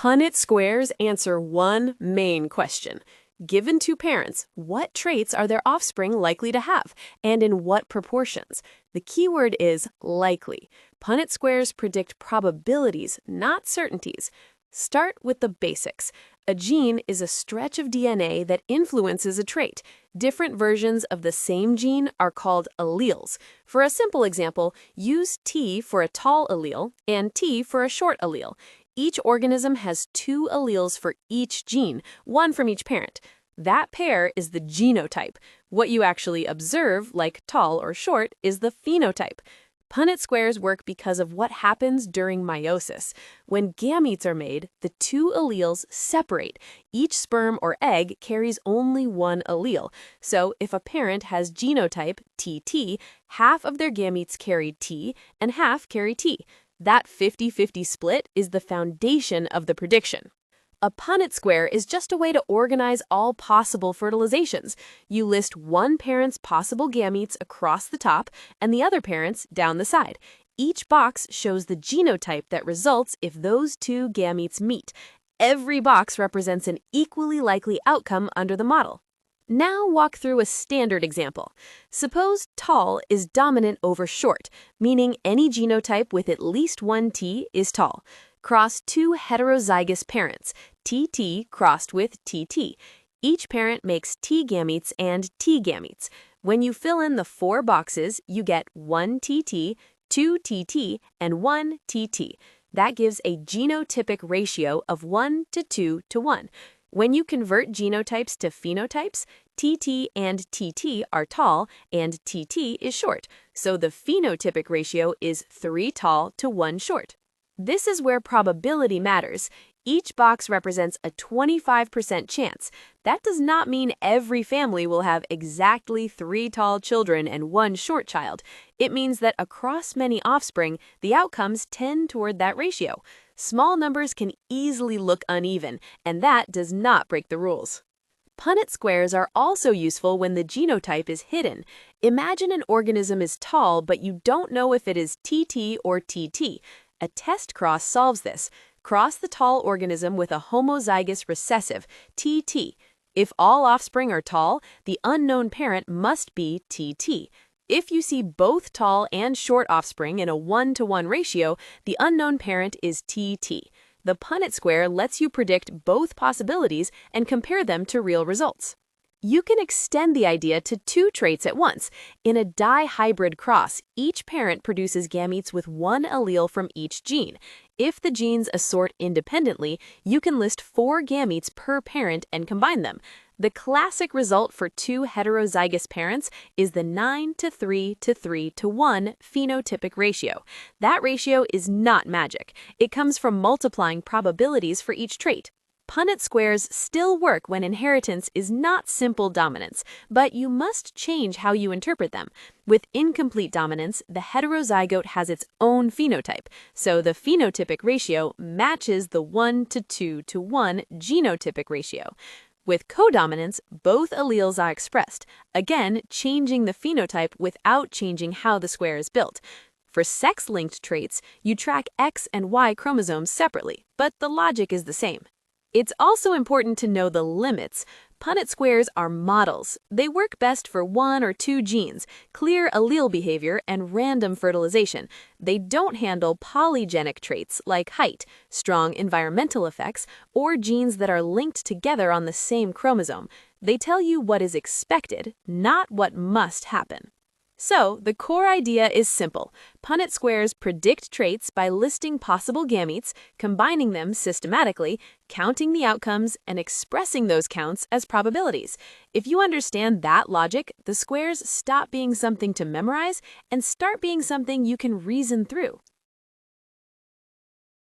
Punnett squares answer one main question. Given two parents, what traits are their offspring likely to have, and in what proportions? The key word is likely. Punnett squares predict probabilities, not certainties. Start with the basics. A gene is a stretch of DNA that influences a trait. Different versions of the same gene are called alleles. For a simple example, use T for a tall allele and T for a short allele. Each organism has two alleles for each gene, one from each parent. That pair is the genotype. What you actually observe, like tall or short, is the phenotype. Punnett squares work because of what happens during meiosis. When gametes are made, the two alleles separate. Each sperm or egg carries only one allele. So if a parent has genotype TT, half of their gametes carry T and half carry T. That 50-50 split is the foundation of the prediction. A Punnett square is just a way to organize all possible fertilizations. You list one parent's possible gametes across the top and the other parent's down the side. Each box shows the genotype that results if those two gametes meet. Every box represents an equally likely outcome under the model. Now walk through a standard example. Suppose tall is dominant over short, meaning any genotype with at least one T is tall. Cross two heterozygous parents, TT crossed with TT. Each parent makes T gametes and T gametes. When you fill in the four boxes, you get one TT, two TT, and one TT. That gives a genotypic ratio of 1 to 2 to 1. When you convert genotypes to phenotypes, TT and TT are tall and TT is short, so the phenotypic ratio is 3 tall to 1 short. This is where probability matters. Each box represents a 25% chance. That does not mean every family will have exactly 3 tall children and 1 short child. It means that across many offspring, the outcomes tend toward that ratio. Small numbers can easily look uneven, and that does not break the rules. Punnett squares are also useful when the genotype is hidden. Imagine an organism is tall, but you don't know if it is TT or TT. A test cross solves this. Cross the tall organism with a homozygous recessive, TT. If all offspring are tall, the unknown parent must be TT. If you see both tall and short offspring in a 1-to-1 ratio, the unknown parent is TT. The Punnett square lets you predict both possibilities and compare them to real results. You can extend the idea to 2 traits at once. In a dihybrid cross, each parent produces gametes with one allele from each gene. If the genes assort independently, you can list 4 gametes per parent and combine them. The classic result for 2 heterozygous parents is the 9-to-3 to 3-to-1 phenotypic ratio. That ratio is not magic. It comes from multiplying probabilities for each trait. Punnett squares still work when inheritance is not simple dominance, but you must change how you interpret them. With incomplete dominance, the heterozygote has its own phenotype, so the phenotypic ratio matches the 1-to-2-to-1 genotypic ratio. With codominance, both alleles are expressed, again changing the phenotype without changing how the square is built. For sex-linked traits, you track X and Y chromosomes separately, but the logic is the same. It's also important to know the limits. Punnett squares are models. They work best for 1 or 2 genes, clear allele behavior, and random fertilization. They don't handle polygenic traits like height, strong environmental effects, or genes that are linked together on the same chromosome. They tell you what is expected, not what must happen. So, the core idea is simple. Punnett squares predict traits by listing possible gametes, combining them systematically, counting the outcomes, and expressing those counts as probabilities. If you understand that logic, the squares stop being something to memorize and start being something you can reason through.